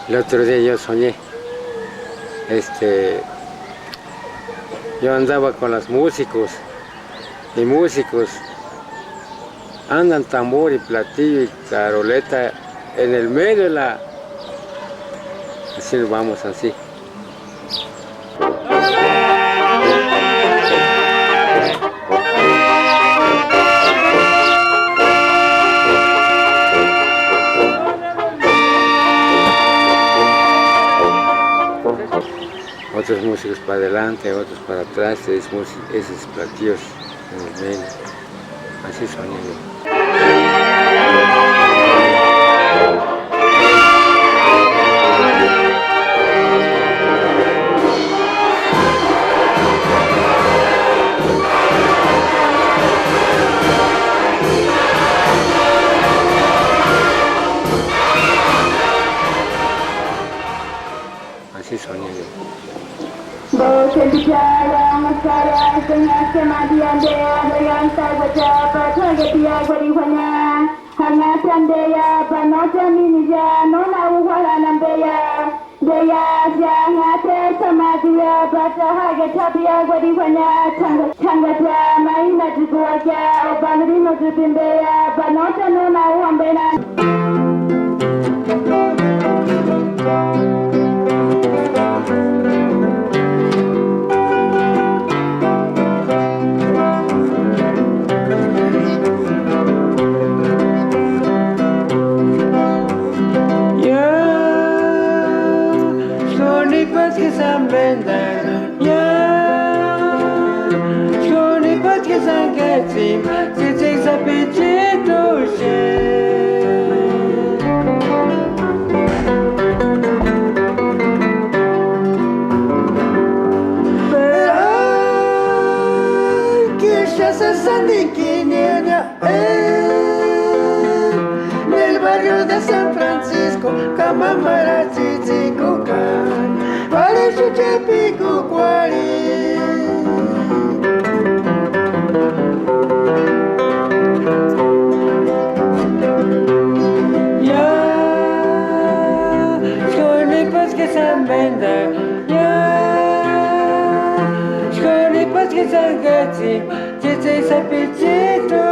El otro día yo soñé, yo andaba con los músicos, y músicos andan tambor y platillo y caroleta en el medio de la... Así nos vamos así. Otros músicos para adelante, otros para atrás, esos platillos en el medio. Así soñé yo. Así soñé yo. Nel barrio de San Francisco, Camamara, Chichicucan, Parecho Chepico, Cuari. Ya, Shoni Pas que San Benda, ya, Shoni Pas que San Gatsi, Chichi Sapichito,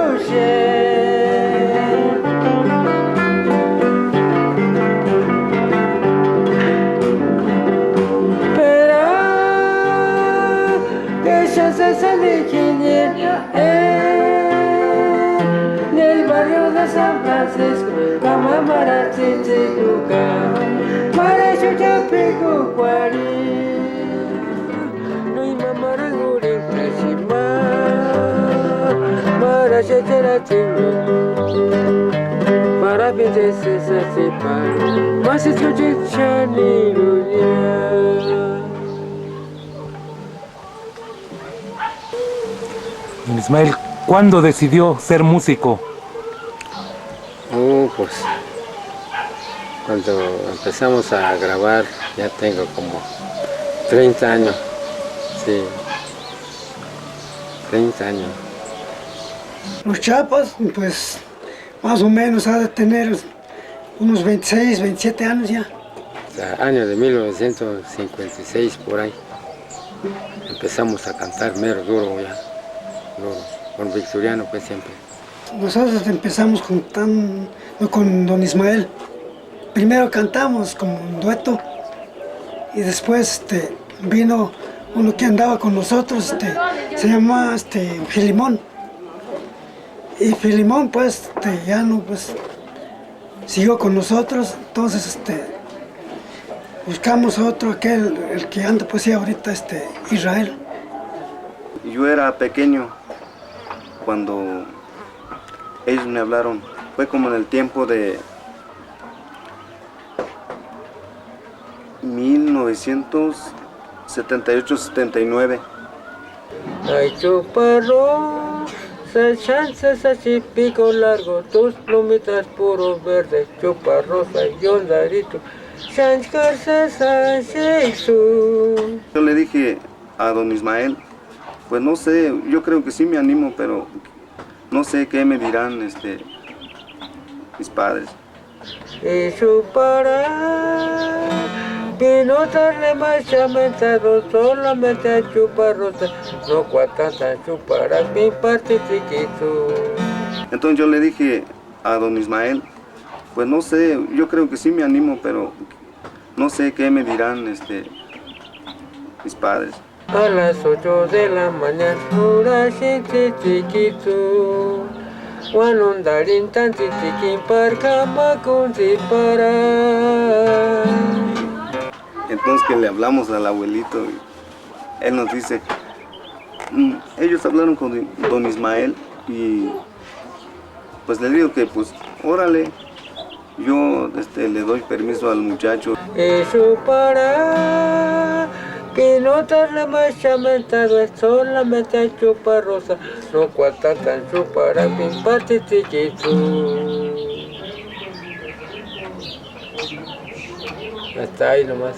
nel barrio de San Francisco, Camamara, Chichicucan, Parecho Chapico, Cuari, no hay mamaranguri, Trashima, Marachera, para pintarse esa cipa, más escucha ni Don Ismael, ¿cuándo decidió ser músico? Pues cuando empezamos a grabar, ya tengo como 30 años, sí, 30 años. Los Chapas, pues más o menos ha de tener unos 26, 27 años ya. O sea, año de 1956 por ahí. Empezamos a cantar mero duro ya, duro, con Victoriano pues siempre. Nosotros empezamos con Don Ismael. Primero cantamos como un dueto y después vino uno que andaba con nosotros, se llama Filimón. Y Filimón pues ya no pues siguió con nosotros, entonces buscamos otro, el que anda pues ya ahorita, Israel. Yo era pequeño cuando ellos me hablaron, fue como en el tiempo de 1978-79. Ay, chuparro, se chances así pico largo, tus plumitas puro verde, chuparrosa y yondarito, Yo le dije a don Ismael, pues no sé, yo creo que sí me animo, pero no sé qué me dirán mis padres. y chupará. Que no darle más chamentado, solamente a chupar rosa, no cuatanta chupará mi parte chiquito. Entonces yo le dije a don Ismael, pues no sé, yo creo que sí me animo, pero no sé qué me dirán mis padres. A las 8 de la mañana, una gente chiquito. Wanundarin tan titikin parca macun para. Entonces que le hablamos al abuelito, y él nos dice, ellos hablaron con don Ismael y pues le digo que pues órale, yo le doy permiso al muchacho. Eso para que no tarde más chamentado es solamente a chupar rosa, no cuanta tan chupara mi parte chiquito. Hasta ahí nomás.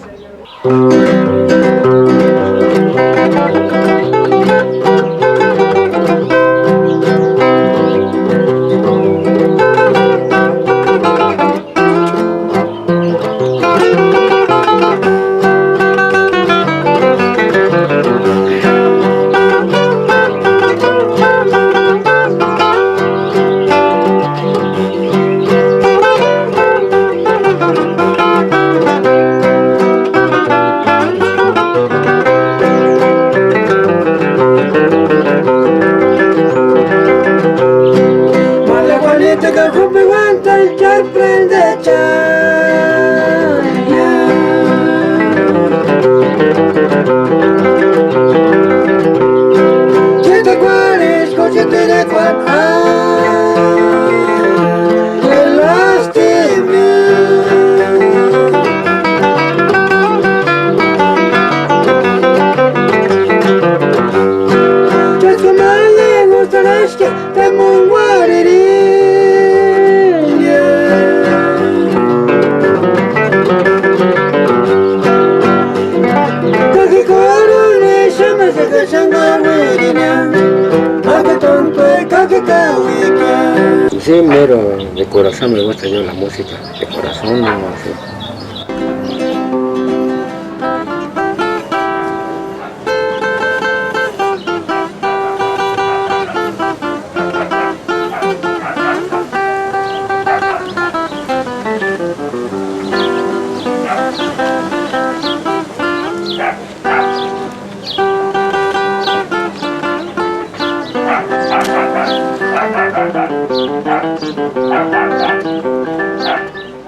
Sí, mero, de corazón me gusta yo la música, de corazón, no así.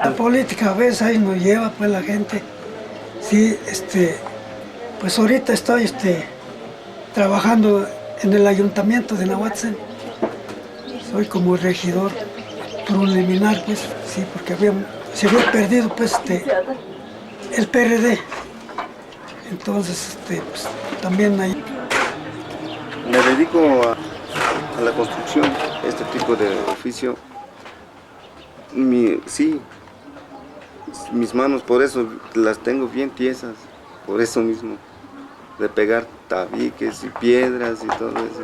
La política a veces ahí nos lleva pues la gente. Sí, pues ahorita estoy trabajando en el ayuntamiento de Nahuatzin. Soy como regidor preliminar, pues, sí, porque se había perdido pues el PRD. Entonces, pues, también ahí. Me dedico a la construcción, este tipo de oficio. Sí, mis manos por eso las tengo bien tiesas, por eso mismo, de pegar tabiques y piedras y todo eso.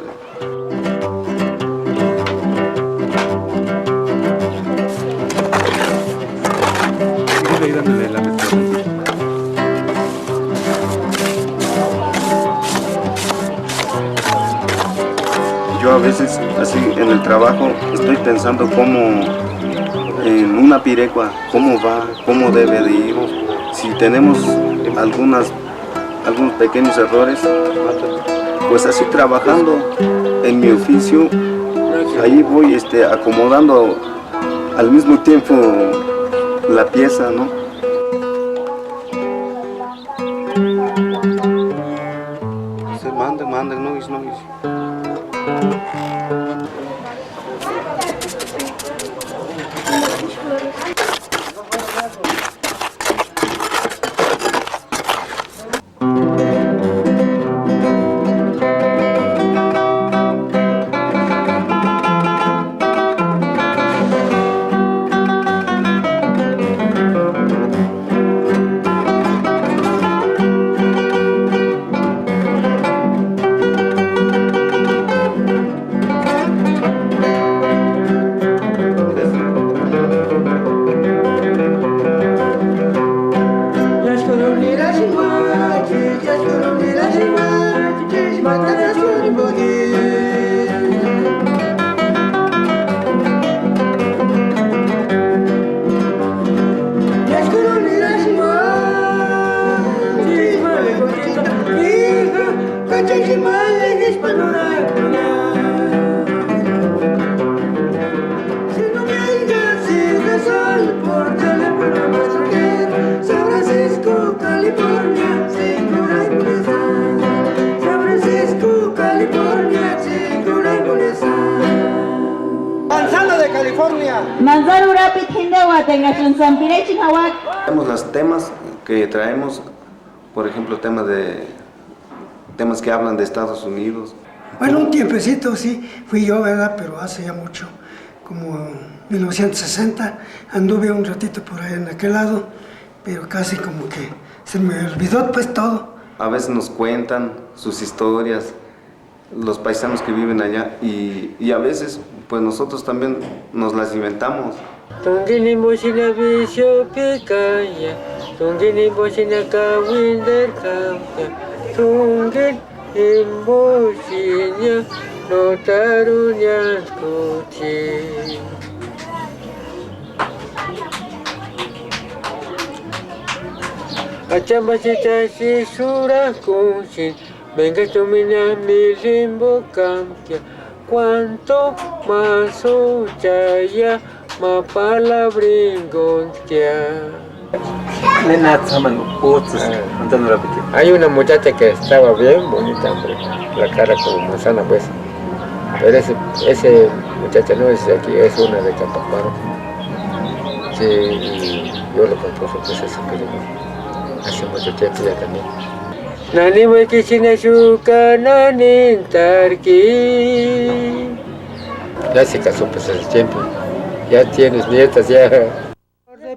Yo a veces, así en el trabajo, estoy pensando cómo, en una pirecua, cómo va, cómo debe de ir. Si tenemos algunos pequeños errores, pues así trabajando en mi oficio, ahí voy acomodando al mismo tiempo la pieza, ¿no? Mande, noise. Manzana de California. Manzana rapid hindewa tenga sun sampirechin hawak. Tenemos los temas que traemos, por ejemplo, temas que hablan de Estados Unidos. Bueno, un tiempecito sí, fui yo, ¿verdad? Pero hace ya mucho, como 1960, anduve un ratito por ahí en aquel lado, pero casi como que se me olvidó pues todo. A veces nos cuentan sus historias, los paisanos que viven allá, y a veces pues nosotros también nos las inventamos. Tungini moshina visho pikaya, tungini moshina kawinder kamya, tungin imoshinya no tarunya skuchi. Achamba chitashi sura kunshin, venga tumina mi limbo kamya, cuanto más uchaya ma palabringontia. Hay una muchacha que estaba bien bonita, hombre, la cara como manzana, pues. Pero ese muchacha no es de aquí, es una de Capaparo. Sí, y yo lo compuso, pues ese película. Hace mucho tiempo ya también. Nani mo kishina shuka nani tarki. Ya se casó pues hace tiempo. Ya tienes nietas, ya. De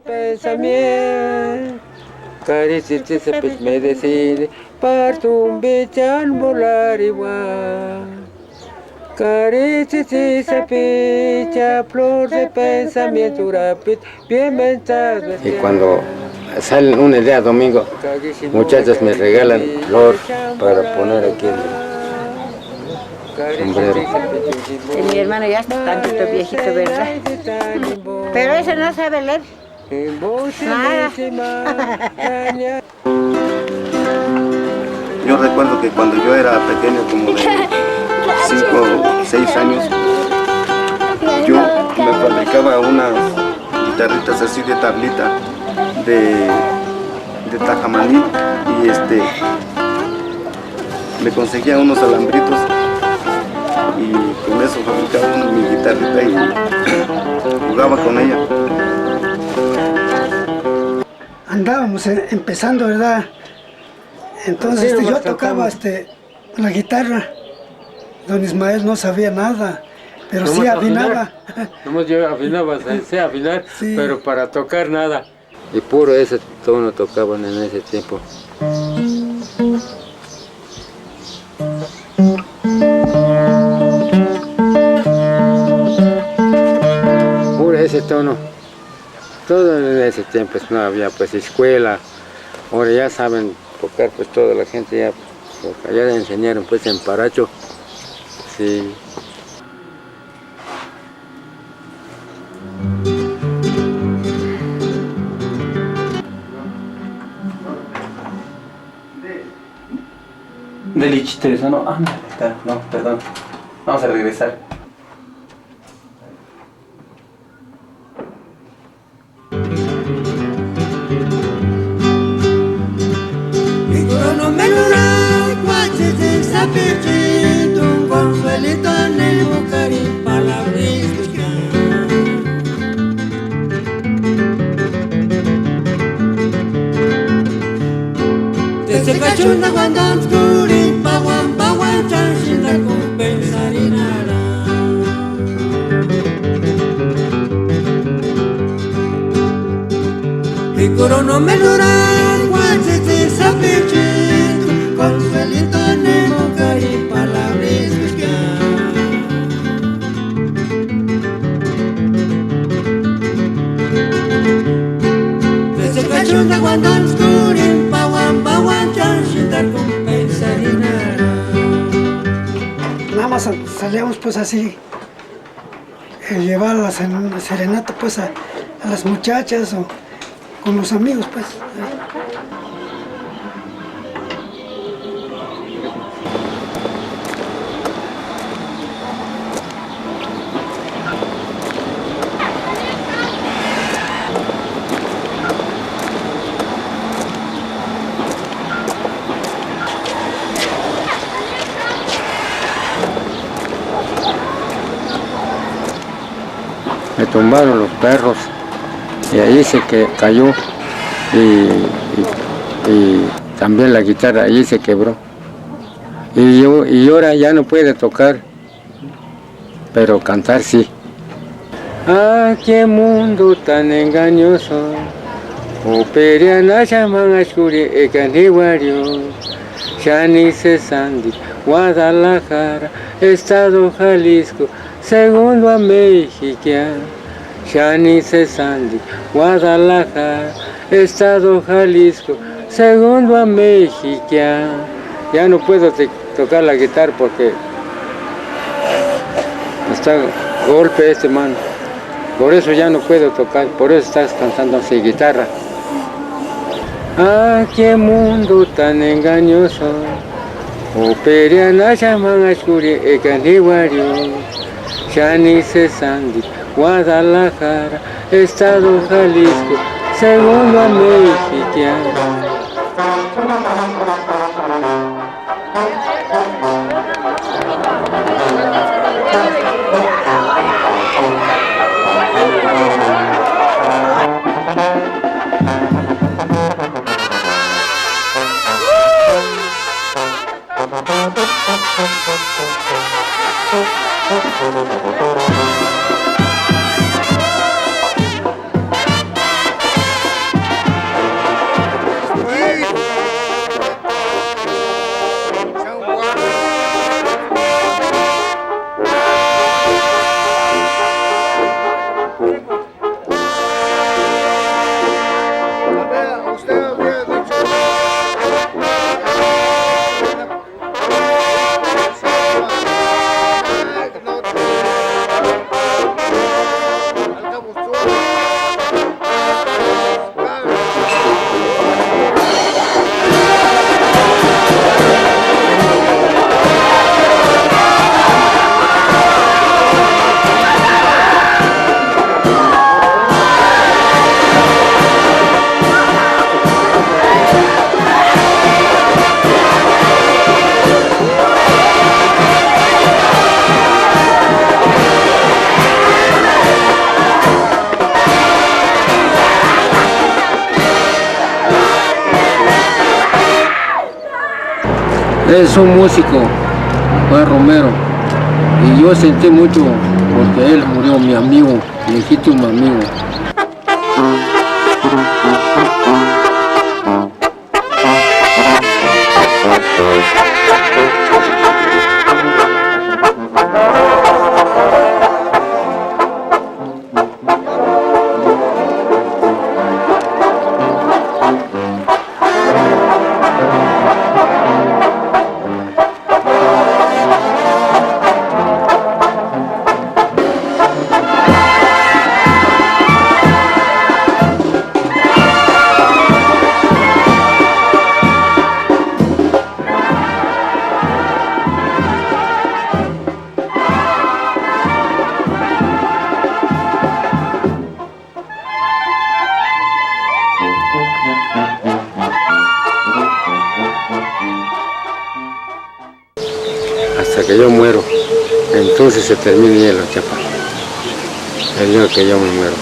pensamiento, caricirte se pues me decide, parto un bichan volar igual. Caricirte se picha, flor de pensamiento rápido, bien pensado. Y cuando sale una idea domingo, muchachas me regalan flor para poner aquí en el sombrero. Mi hermano ya está tantito viejito, ¿verdad? Pero ese no sabe leer. Nada. Yo recuerdo que cuando yo era pequeño, como de 5 o 6 años, yo me fabricaba unas guitarritas así de tablita, de tajamaní, y me conseguía unos alambritos y con eso fabricaba mi guitarrita y jugaba con ella. Andábamos empezando, ¿verdad? Entonces yo tocaba la guitarra. Don Ismael no sabía nada, pero sí afinaba. Nomás yo afinaba, sé afinar, Sí. pero para tocar nada. Y puro ese tono tocaban en ese tiempo. Puro ese tono. Todo en ese tiempo no había pues escuela. Ahora ya saben tocar pues toda la gente ya. Pues, allá enseñaron pues en Paracho. Sí. Del Ichteresa, no, no, perdón. Vamos a regresar. Chunda guandan skuri, bawan chanshin la kumpensarinara. Ikoro no meluran, guachete sapichitu, consuelito nemo cari palabris buscan. Chunda guandan skuri, bawan chanshin la kumpensarinara. más salíamos pues así, llevar a la serenata pues a las muchachas o con los amigos pues. Me tumbaron los perros y ahí se cayó y también la guitarra ahí se quebró. Y ahora ya no puede tocar, pero cantar sí. Ah, qué mundo tan engañoso, Operiana llaman a Shuri Ecaniwario, Shani Sesandi, Guadalajara, Estado Jalisco, segundo a México, Shani Sesandi, Guadalajara, Estado Jalisco, segundo a México. Ya no puedo tocar la guitarra porque está golpe este mano. Por eso ya no puedo tocar, por eso estás cantando así guitarra. Ah, qué mundo tan engañoso, Operiana llaman a Shuri Ecaniwario, Shani Sesandi, Guadalajara, Estado Jalisco, segundo a México. Es un músico, Juan Romero, y yo sentí mucho porque él murió, mi amigo, legítimo amigo. Hasta que yo muero, entonces se termina la chapa. El día que yo me muero.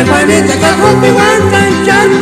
Juanita, que Juanita,